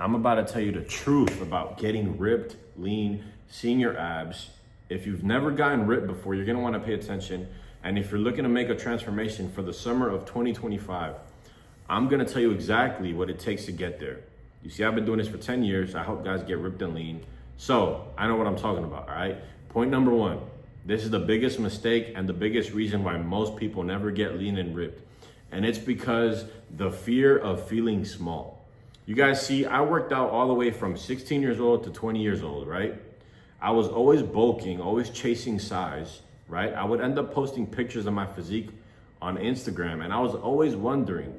I'm about to tell you the truth about getting ripped, lean, seeing your abs. If you've never gotten ripped before, you're gonna wanna pay attention. And if you're looking to make a transformation for the summer of 2025, I'm gonna tell you exactly what it takes to get there. You see, I've been doing this for 10 years. I help guys get ripped and lean. So I know what I'm talking about, all right? Point number one, this is the biggest mistake and the biggest reason why most people never get lean and ripped. And it's because the fear of feeling small. You guys see, I worked out all the way from 16 years old to 20 years old, right? I was always bulking, always chasing size, right? I would end up posting pictures of my physique on Instagram, and I was always wondering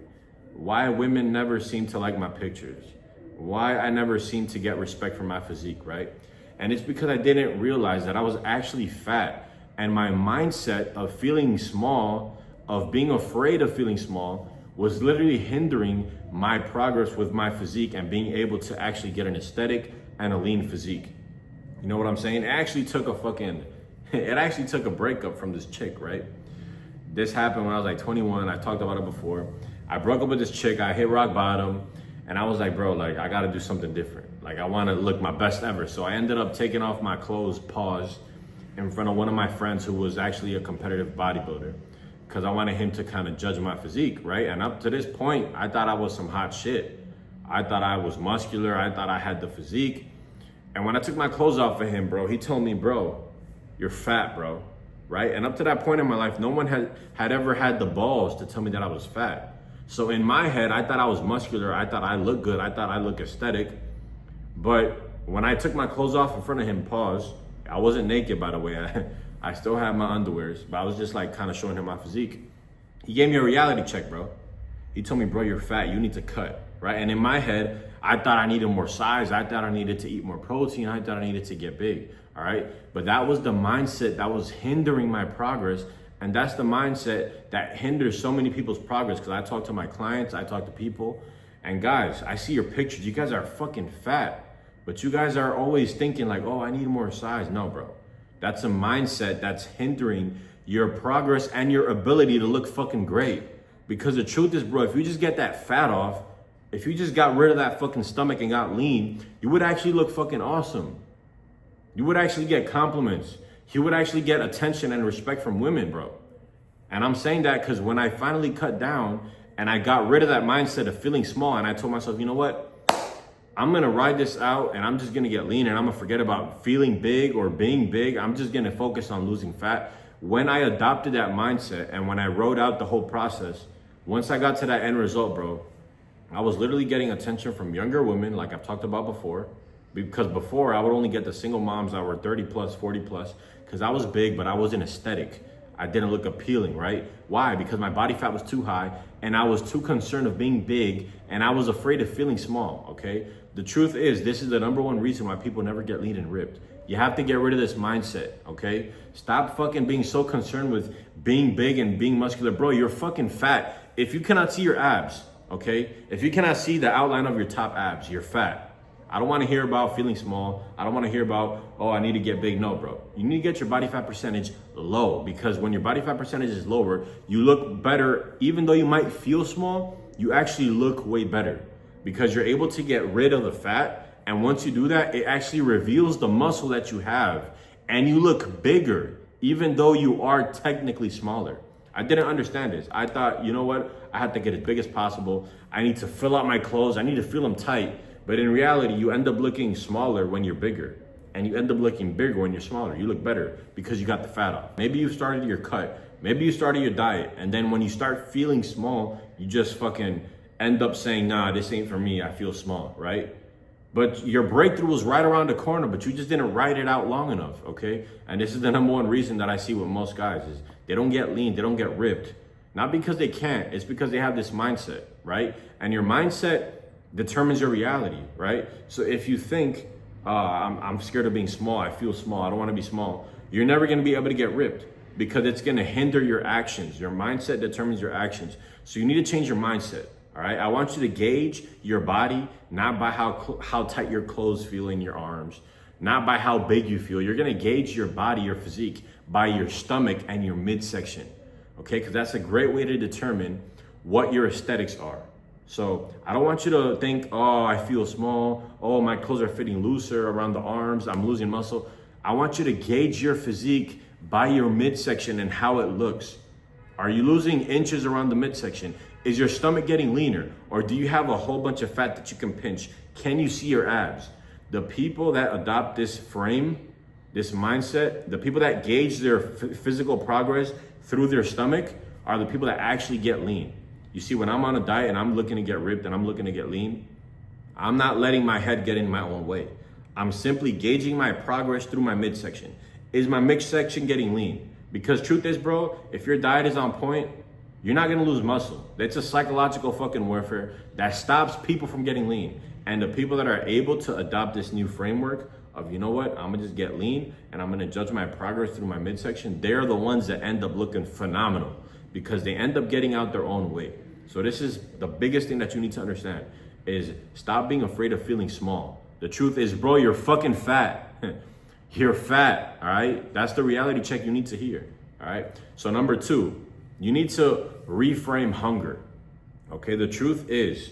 why women never seemed to like my pictures, why I never seemed to get respect for my physique, right? And it's because I didn't realize that I was actually fat, and my mindset of feeling small, of being afraid of feeling small, was literally hindering my progress with my physique and being able to actually get an aesthetic and a lean physique. You know what I'm saying? It actually took a breakup from this chick, right? This happened when I was like 21. I talked about it before. I broke up with this chick. I hit rock bottom, and I was like, bro, like I gotta do something different. Like I wanna look my best ever. So I ended up taking off my clothes, in front of one of my friends who was actually a competitive bodybuilder, because I wanted him to kind of judge my physique, right? And up to this point, I thought I was some hot shit. I thought I was muscular. I thought I had the physique. And when I took my clothes off of him, bro, he told me, bro, you're fat, bro, right? And up to that point in my life, no one had ever had the balls to tell me that I was fat. So in my head, I thought I was muscular. I thought I looked good. I thought I looked aesthetic. But when I took my clothes off in front of him, I wasn't naked, by the way. I still had my underwears, but I was just like kind of showing him my physique. He gave me a reality check, bro. He told me, bro, you're fat, you need to cut, right? And in my head, I thought I needed more size. I thought I needed to eat more protein. I thought I needed to get big, all right? But that was the mindset that was hindering my progress. And that's the mindset that hinders so many people's progress, because I talk to my clients, I talk to people, and guys, I see your pictures. You guys are fucking fat, but you guys are always thinking like, oh, I need more size. No, bro. That's a mindset that's hindering your progress and your ability to look fucking great. Because the truth is, bro, if you just get that fat off, if you just got rid of that fucking stomach and got lean, you would actually look fucking awesome. You would actually get compliments. You would actually get attention and respect from women, bro. And I'm saying that because when I finally cut down and I got rid of that mindset of feeling small, and I told myself, you know what? I'm gonna ride this out and I'm just gonna get lean, and I'm gonna forget about feeling big or being big. I'm just gonna focus on losing fat. When I adopted that mindset and when I wrote out the whole process, once I got to that end result, bro, I was literally getting attention from younger women, like I've talked about before. Because before I would only get the single moms that were 30 plus, 40 plus, because I was big, but I wasn't aesthetic. I didn't look appealing, right? Why? Because my body fat was too high and I was too concerned of being big and I was afraid of feeling small, okay? The truth is, this is the number one reason why people never get lean and ripped. You have to get rid of this mindset, okay? Stop fucking being so concerned with being big and being muscular. Bro, you're fucking fat. If you cannot see your abs, okay? If you cannot see the outline of your top abs, you're fat. I don't want to hear about feeling small. I don't want to hear about, oh, I need to get big. No, bro. You need to get your body fat percentage low, because when your body fat percentage is lower, you look better. Even though you might feel small, you actually look way better because you're able to get rid of the fat. And once you do that, it actually reveals the muscle that you have and you look bigger, even though you are technically smaller. I didn't understand this. I thought, you know what? I have to get as big as possible. I need to fill out my clothes. I need to feel them tight. But in reality, you end up looking smaller when you're bigger, and you end up looking bigger when you're smaller. You look better because you got the fat off. Maybe you started your cut. Maybe you started your diet. And then when you start feeling small, you just fucking end up saying, nah, this ain't for me. I feel small, right? But your breakthrough was right around the corner, but you just didn't ride it out long enough, okay? And this is the number one reason that I see with most guys is they don't get lean, they don't get ripped. Not because they can't, it's because they have this mindset, right? And your mindset determines your reality, right? So if you think, I'm scared of being small, I feel small, I don't wanna be small, you're never gonna be able to get ripped because it's gonna hinder your actions. Your mindset determines your actions. So you need to change your mindset, all right? I want you to gauge your body, not by how tight your clothes feel in your arms, not by how big you feel. You're gonna gauge your body, your physique, by your stomach and your midsection, okay? Because that's a great way to determine what your aesthetics are. So I don't want you to think, oh, I feel small. Oh, my clothes are fitting looser around the arms. I'm losing muscle. I want you to gauge your physique by your midsection and how it looks. Are you losing inches around the midsection? Is your stomach getting leaner? Or do you have a whole bunch of fat that you can pinch? Can you see your abs? The people that adopt this frame, this mindset, the people that gauge their physical progress through their stomach are the people that actually get lean. You see, when I'm on a diet and I'm looking to get ripped and I'm looking to get lean, I'm not letting my head get in my own way. I'm simply gauging my progress through my midsection. Is my midsection getting lean? Because truth is, bro, if your diet is on point, you're not gonna lose muscle. It's a psychological fucking warfare that stops people from getting lean. And the people that are able to adopt this new framework of, you know what, I'm gonna just get lean and I'm gonna judge my progress through my midsection, they're the ones that end up looking phenomenal because they end up getting out their own way. So this is the biggest thing that you need to understand is stop being afraid of feeling small. The truth is, bro, you're fucking fat. You're fat, all right? That's the reality check you need to hear, all right? So number 2, you need to reframe hunger, okay? The truth is,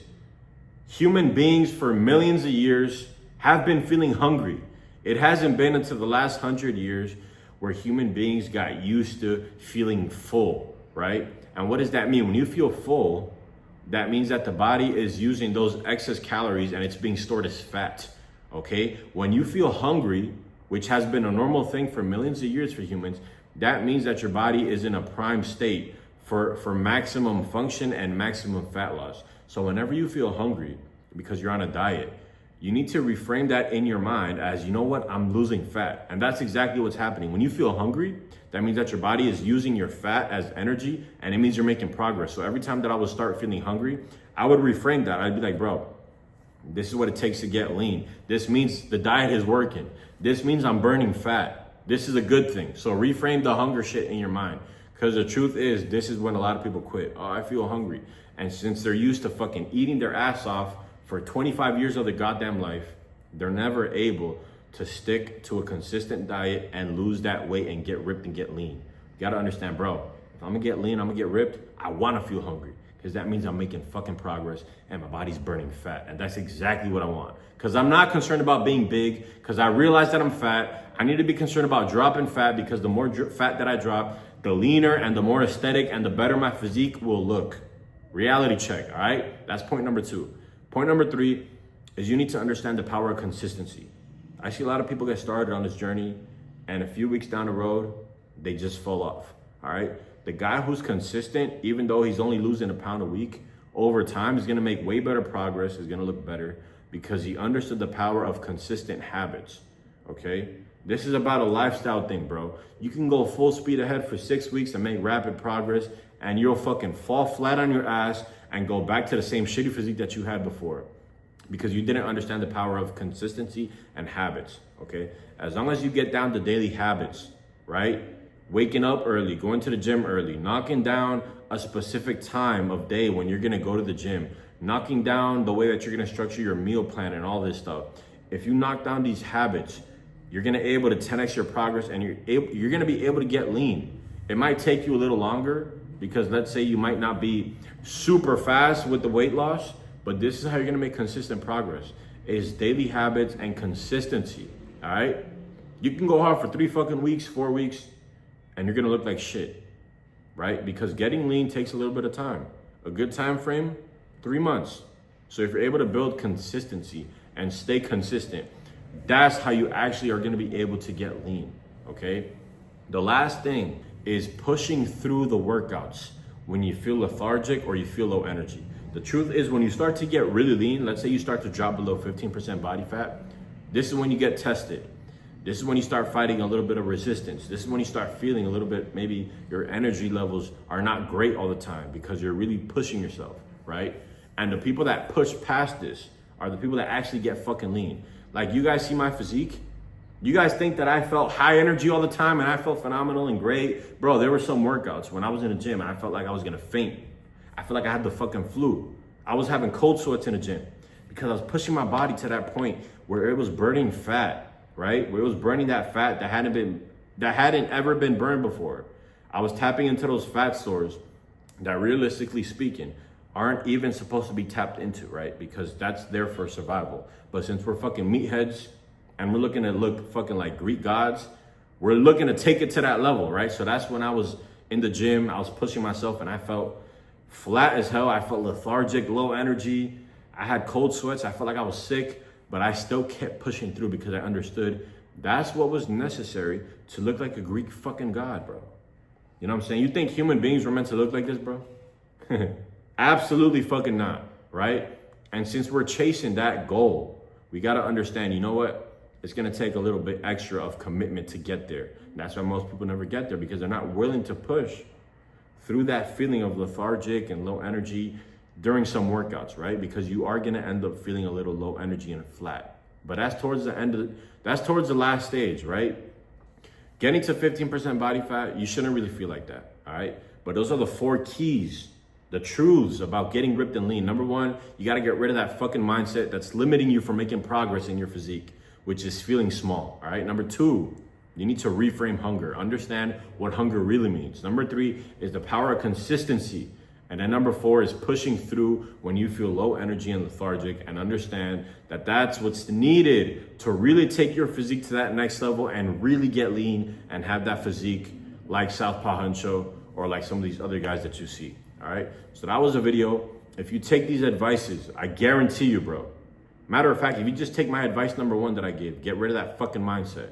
human beings for millions of years have been feeling hungry. It hasn't been until the last 100 years where human beings got used to feeling full, right? And what does that mean? When you feel full, that means that the body is using those excess calories and it's being stored as fat, okay? When you feel hungry, which has been a normal thing for millions of years for humans, that means that your body is in a prime state for maximum function and maximum fat loss. So whenever you feel hungry because you're on a diet, you need to reframe that in your mind as, you know what, I'm losing fat. And that's exactly what's happening. When you feel hungry, that means that your body is using your fat as energy and it means you're making progress. So every time that I would start feeling hungry, I would reframe that. I'd be like, bro, this is what it takes to get lean. This means the diet is working. This means I'm burning fat. This is a good thing. So reframe the hunger shit in your mind. Because the truth is, this is when a lot of people quit. Oh, I feel hungry. And since they're used to fucking eating their ass off for 25 years of their goddamn life, they're never able to stick to a consistent diet and lose that weight and get ripped and get lean. You gotta understand, bro, if I'm gonna get lean, I'm gonna get ripped, I wanna feel hungry. Because that means I'm making fucking progress and my body's burning fat. And that's exactly what I want. Because I'm not concerned about being big, because I realize that I'm fat. I need to be concerned about dropping fat, because the more fat that I drop, the leaner and the more aesthetic and the better my physique will look. Reality check, all right? That's point number 2. Point number 3 is you need to understand the power of consistency. I see a lot of people get started on this journey and a few weeks down the road, they just fall off, all right? The guy who's consistent, even though he's only losing a pound a week, over time is gonna make way better progress, is gonna look better because he understood the power of consistent habits, okay? This is about a lifestyle thing, bro. You can go full speed ahead for 6 weeks and make rapid progress and you'll fucking fall flat on your ass and go back to the same shitty physique that you had before because you didn't understand the power of consistency and habits, okay? As long as you get down to daily habits, right? Waking up early, going to the gym early, knocking down a specific time of day when you're gonna go to the gym, knocking down the way that you're gonna structure your meal plan and all this stuff. If you knock down these habits, you're gonna be able to 10x your progress and you're gonna be able to get lean. It might take you a little longer because let's say you might not be super fast with the weight loss, but this is how you're gonna make consistent progress, is daily habits and consistency, all right? You can go hard for 3 fucking weeks, 4 weeks, and you're gonna look like shit, right? Because getting lean takes a little bit of time. A good time frame, 3 months. So if you're able to build consistency and stay consistent, that's how you actually are gonna be able to get lean, okay? The last thing is pushing through the workouts when you feel lethargic or you feel low energy. The truth is when you start to get really lean, let's say you start to drop below 15% body fat, this is when you get tested. This is when you start fighting a little bit of resistance. This is when you start feeling a little bit, maybe your energy levels are not great all the time because you're really pushing yourself, right? And the people that push past this are the people that actually get fucking lean. Like you guys see my physique? You guys think that I felt high energy all the time and I felt phenomenal and great? Bro, there were some workouts when I was in the gym and I felt like I was gonna faint. I felt like I had the fucking flu. I was having cold sweats in the gym because I was pushing my body to that point where it was burning fat, right? Where it was burning that fat that hadn't ever been burned before. I was tapping into those fat stores that realistically speaking, aren't even supposed to be tapped into, right? Because that's there for survival. But since we're fucking meatheads and we're looking to look fucking like Greek gods, we're looking to take it to that level, right? So that's when I was in the gym, I was pushing myself and I felt flat as hell. I felt lethargic, low energy. I had cold sweats. I felt like I was sick, but I still kept pushing through because I understood that's what was necessary to look like a Greek fucking god, bro. You know what I'm saying? You think human beings were meant to look like this, bro? Absolutely fucking not, right? And since we're chasing that goal, we got to understand, you know what? It's going to take a little bit extra of commitment to get there. And that's why most people never get there, because they're not willing to push through that feeling of lethargic and low energy during some workouts, right? Because you are going to end up feeling a little low energy and flat. But that's towards the last stage, right? Getting to 15% body fat, you shouldn't really feel like that, all right? But those are the 4 keys, the truths about getting ripped and lean. Number 1, you got to get rid of that fucking mindset that's limiting you from making progress in your physique, which is feeling small, all right? Number 2, you need to reframe hunger. Understand what hunger really means. Number 3 is the power of consistency. And then number 4 is pushing through when you feel low energy and lethargic, and understand that that's what's needed to really take your physique to that next level and really get lean and have that physique like Southpaw Huncho or like some of these other guys that you see, all right? So that was a video. If you take these advices, I guarantee you, bro. Matter of fact, if you just take my advice number 1 that I gave, get rid of that fucking mindset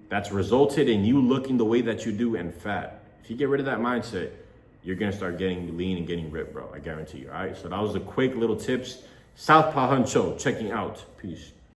that's resulted in you looking the way that you do and fat. If you get rid of that mindset, you're gonna start getting lean and getting ripped, bro. I guarantee you, all right? So that was the quick little tips. Southpaw Huncho checking out. Peace.